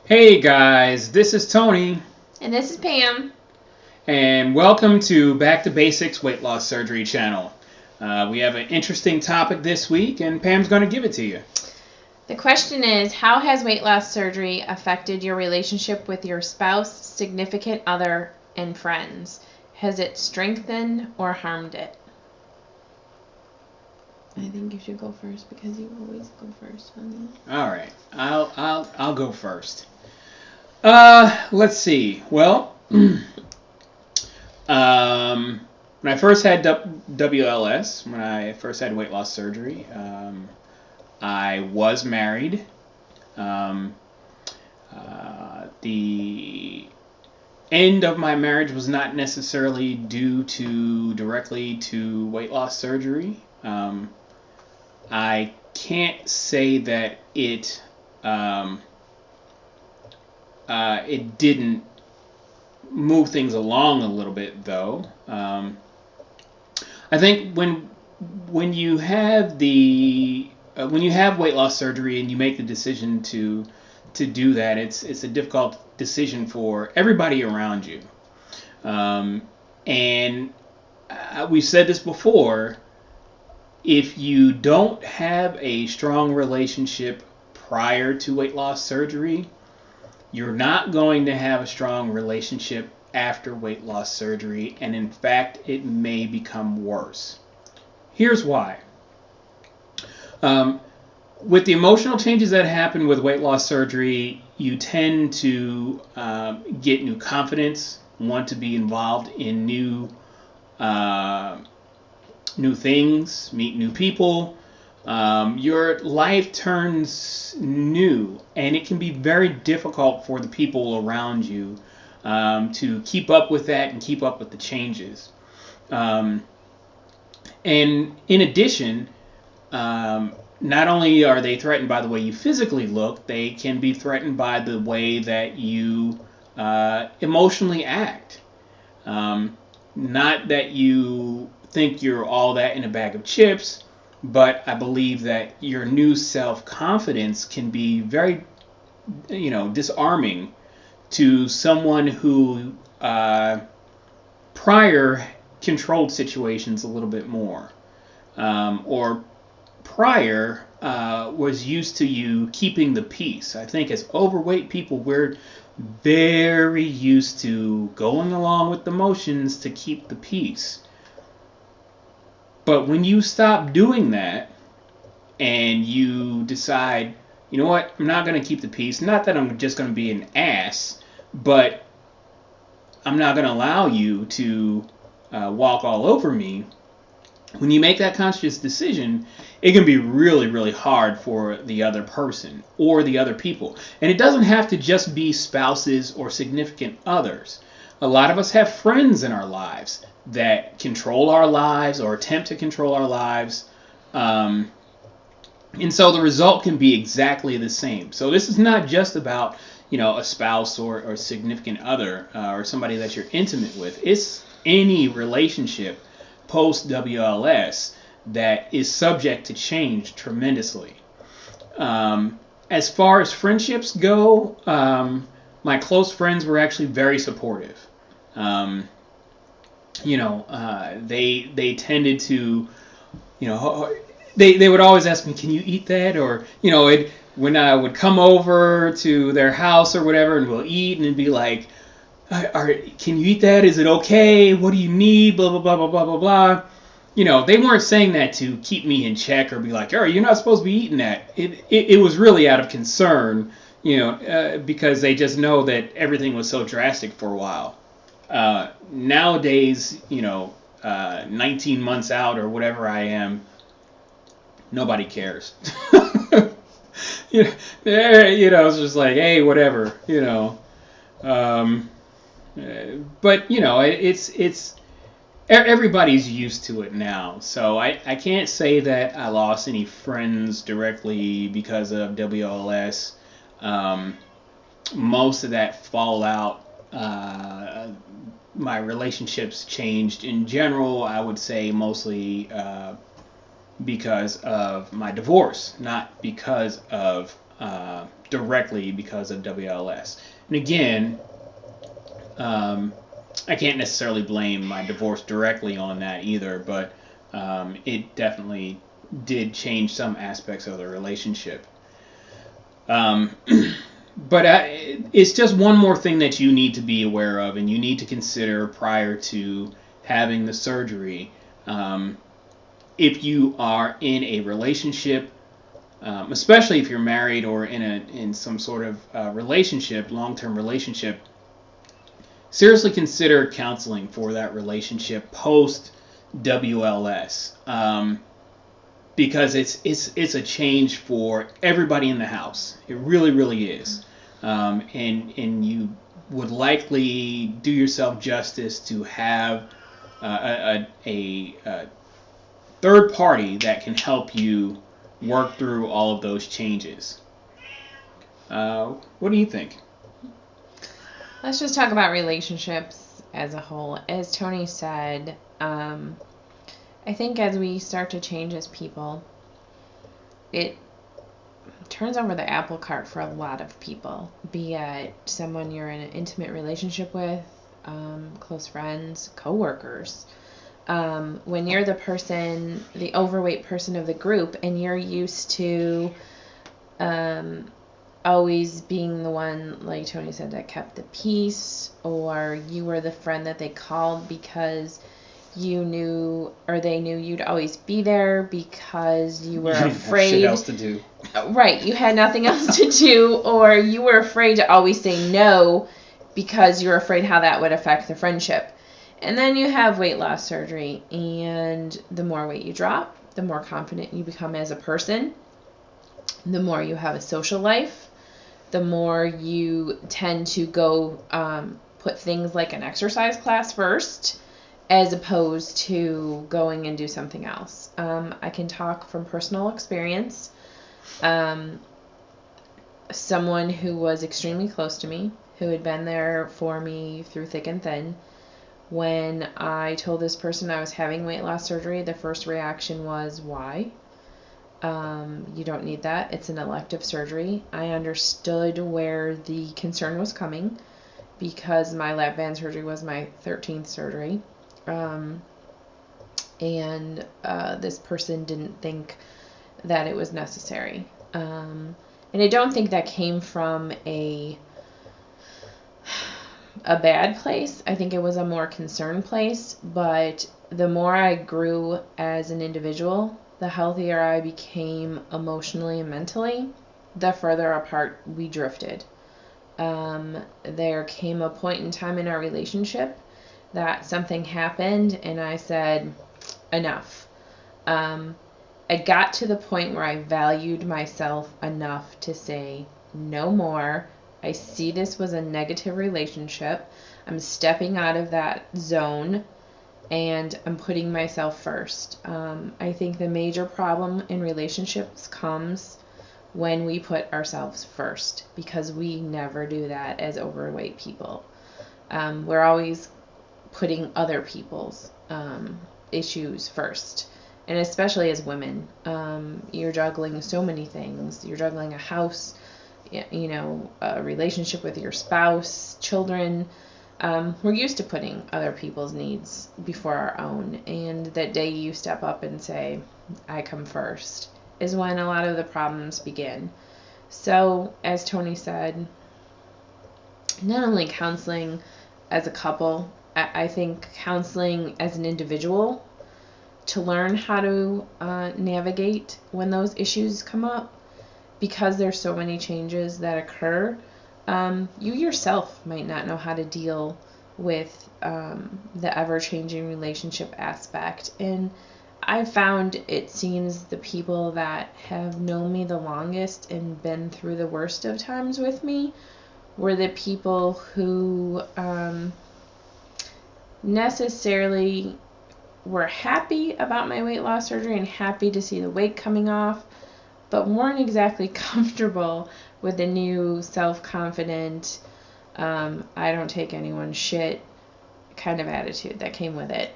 Hey guys, this is Tony, And this is Pam. and welcome to Back to Basics Weight Loss Surgery channel. We have an interesting topic this week, and Pam's going to give it to you. The question is, how has weight loss surgery affected your relationship with your spouse, significant other, and friends? Has it strengthened or harmed it? I think you should go first because you always go first on that. All right, I'll go first. Let's see. Well, when I first had WLS, when I first had weight loss surgery, I was married. The end of my marriage was not necessarily due directly to weight loss surgery. I can't say that it didn't move things along a little bit, though. I think when you have weight loss surgery and you make the decision to do that, it's a difficult decision for everybody around you. And we've said this before. If you don't have a strong relationship prior to weight loss surgery, you're not going to have a strong relationship after weight loss surgery, and in fact, it may become worse. Here's why. With the emotional changes that happen with weight loss surgery, you tend to get new confidence, want to be involved in new things, meet new people. Your life turns new, and it can be very difficult for the people around you to keep up with that and keep up with the changes. And in addition, not only are they threatened by the way you physically look, they can be threatened by the way that you emotionally act. Not that you think you're all that in a bag of chips, but I believe that your new self-confidence can be very, disarming to someone who prior controlled situations a little bit more, or prior was used to you keeping the peace. I think as overweight people, we're very used to going along with the motions to keep the peace. But when you stop doing that and you decide, you know what, I'm not going to keep the peace, not that I'm just going to be an ass, but I'm not going to allow you to walk all over me. When you make that conscious decision, it can be really, really hard for the other person or the other people. And it doesn't have to just be spouses or significant others. A lot of us have friends in our lives that control our lives or attempt to control our lives. And so the result can be exactly the same. So this is not just about, a spouse or significant other or somebody that you're intimate with. It's any relationship post WLS that is subject to change tremendously. As far as friendships go, my close friends were actually very supportive. They tended to, they would always ask me, can you eat that? Or, when I would come over to their house or whatever and we'll eat, and it'd be like, can you eat that? Is it okay? What do you need? Blah, blah, blah, blah, blah, blah, blah. They weren't saying that to keep me in check or be like, oh, you're not supposed to be eating that. It was really out of concern, because they just know that everything was so drastic for a while. Nowadays, 19 months out or whatever I am, nobody cares. It's just like, hey, whatever, but it's everybody's used to it now. So I can't say that I lost any friends directly because of WLS. Most of that fallout, my relationships changed in general. I would say mostly because of my divorce, not because of directly because of WLS. And again, I can't necessarily blame my divorce directly on that either, but it definitely did change some aspects of the relationship. But it's just one more thing that you need to be aware of and you need to consider prior to having the surgery. If you are in a relationship, especially if you're married or in some sort of relationship, long-term relationship, seriously consider counseling for that relationship post WLS, because it's a change for everybody in the house. It really, really is, and you would likely do yourself justice to have a third party that can help you work through all of those changes. What do you think? Let's just talk about relationships as a whole. As Tony said, I think as we start to change as people, it turns over the apple cart for a lot of people, be it someone you're in an intimate relationship with, close friends, coworkers. When you're the person, the overweight person of the group, and you're used to always being the one, like Tony said, that kept the peace, or you were the friend that they called because you knew, or they knew you'd always be there because you were afraid. Shit else to do. Right, you had nothing else to do, or you were afraid to always say no because you were afraid how that would affect the friendship. And then you have weight loss surgery, and the more weight you drop, the more confident you become as a person, the more you have a social life, the more you tend to go put things like an exercise class first as opposed to going and do something else. I can talk from personal experience. Someone who was extremely close to me, who had been there for me through thick and thin, when I told this person I was having weight loss surgery, the first reaction was, why? You don't need that. It's an elective surgery. I understood where the concern was coming because my lap band surgery was my 13th surgery. And this person didn't think that it was necessary. And I don't think that came from a bad place. I think it was a more concerned place, but the more I grew as an individual, the healthier I became emotionally and mentally, the further apart we drifted. There came a point in time in our relationship that something happened and I said, enough. I got to the point where I valued myself enough to say, no more. I see this was a negative relationship. I'm stepping out of that zone and I'm putting myself first. I think the major problem in relationships comes when we put ourselves first, because we never do that as overweight people. We're always putting other people's issues first. And especially as women, you're juggling so many things. You're juggling a house, a relationship with your spouse, children. We're used to putting other people's needs before our own. And that day you step up and say, I come first, is when a lot of the problems begin. So, as Tony said, not only counseling as a couple, I think counseling as an individual to learn how to navigate when those issues come up, because there's so many changes that occur. You yourself might not know how to deal with the ever-changing relationship aspect. And I found it seems the people that have known me the longest and been through the worst of times with me were the people who necessarily were happy about my weight loss surgery and happy to see the weight coming off, but weren't exactly comfortable with the new self-confident, I don't take anyone's shit kind of attitude that came with it.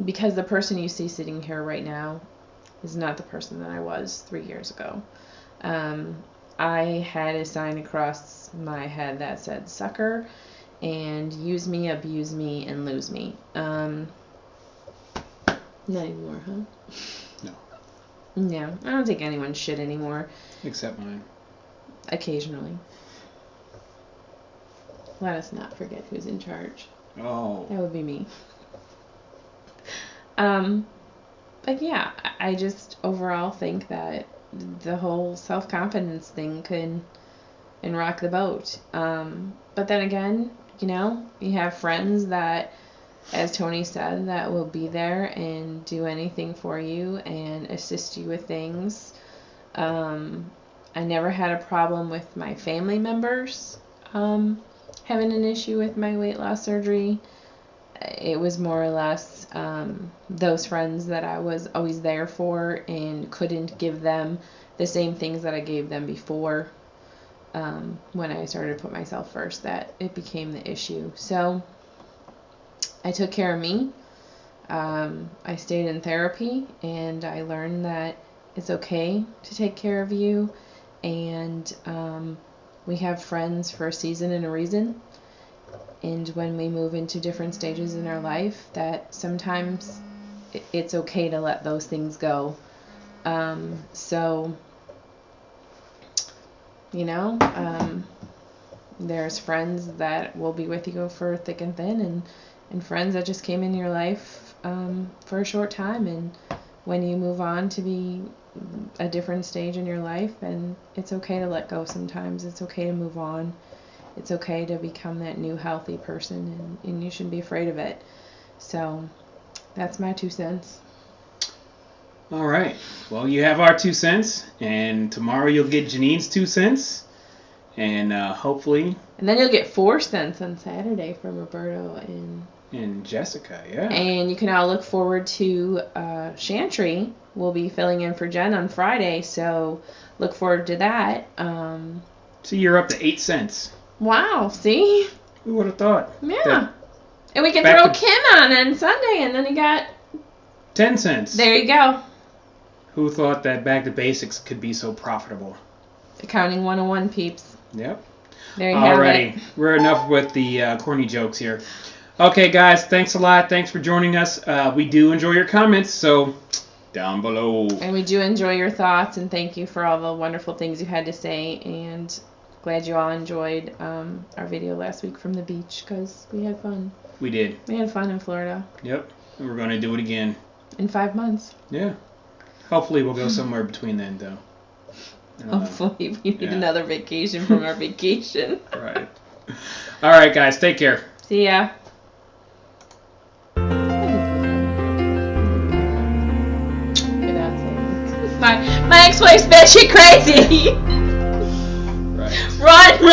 Because the person you see sitting here right now is not the person that I was 3 years ago. I had a sign across my head that said sucker and use me, abuse me, and lose me. Not anymore, huh? No. No, I don't take anyone's shit anymore. Except mine. Occasionally. Let us not forget who's in charge. Oh. That would be me. But yeah, I just overall think that the whole self-confidence thing can rock the boat. But then again, you have friends that, as Tony said, that will be there and do anything for you and assist you with things. I never had a problem with my family members having an issue with my weight loss surgery. It was more or less those friends that I was always there for and couldn't give them the same things that I gave them before when I started to put myself first, that it became the issue. So I took care of me. I stayed in therapy, and I learned that it's okay to take care of you, and we have friends for a season and a reason. And when we move into different stages in our life, that sometimes it's okay to let those things go. There's friends that will be with you for thick and thin, and friends that just came in your life for a short time. And when you move on to be a different stage in your life, and it's okay to let go sometimes. It's okay to move on. It's okay to become that new healthy person, and you shouldn't be afraid of it. So that's my 2 cents. All right. Well, you have our 2 cents, and tomorrow you'll get Janine's 2 cents, and hopefully. And then you'll get 4 cents on Saturday from Roberto and Jessica, yeah. And you can all look forward to Chantry. We'll be filling in for Jen on Friday, so look forward to that. So you're up to 8 cents. Wow, see? Who would have thought? Yeah. And we can throw Kim on Sunday, and then you got 10 cents. There you go. Who thought that Back to Basics could be so profitable? Accounting 101, peeps. Yep. There you have it. Alrighty. We're enough with the corny jokes here. Okay, guys. Thanks a lot. Thanks for joining us. We do enjoy your comments, so down below. And we do enjoy your thoughts, and thank you for all the wonderful things you had to say, and glad you all enjoyed our video last week from the beach, because we had fun. We did. We had fun in Florida. Yep. And we're going to do it again. In 5 months. Yeah. Hopefully we'll go somewhere between then, though. Hopefully we need another vacation from our vacation. Right. All right, guys. Take care. See ya. My ex-wife's batshit crazy. Right. Run!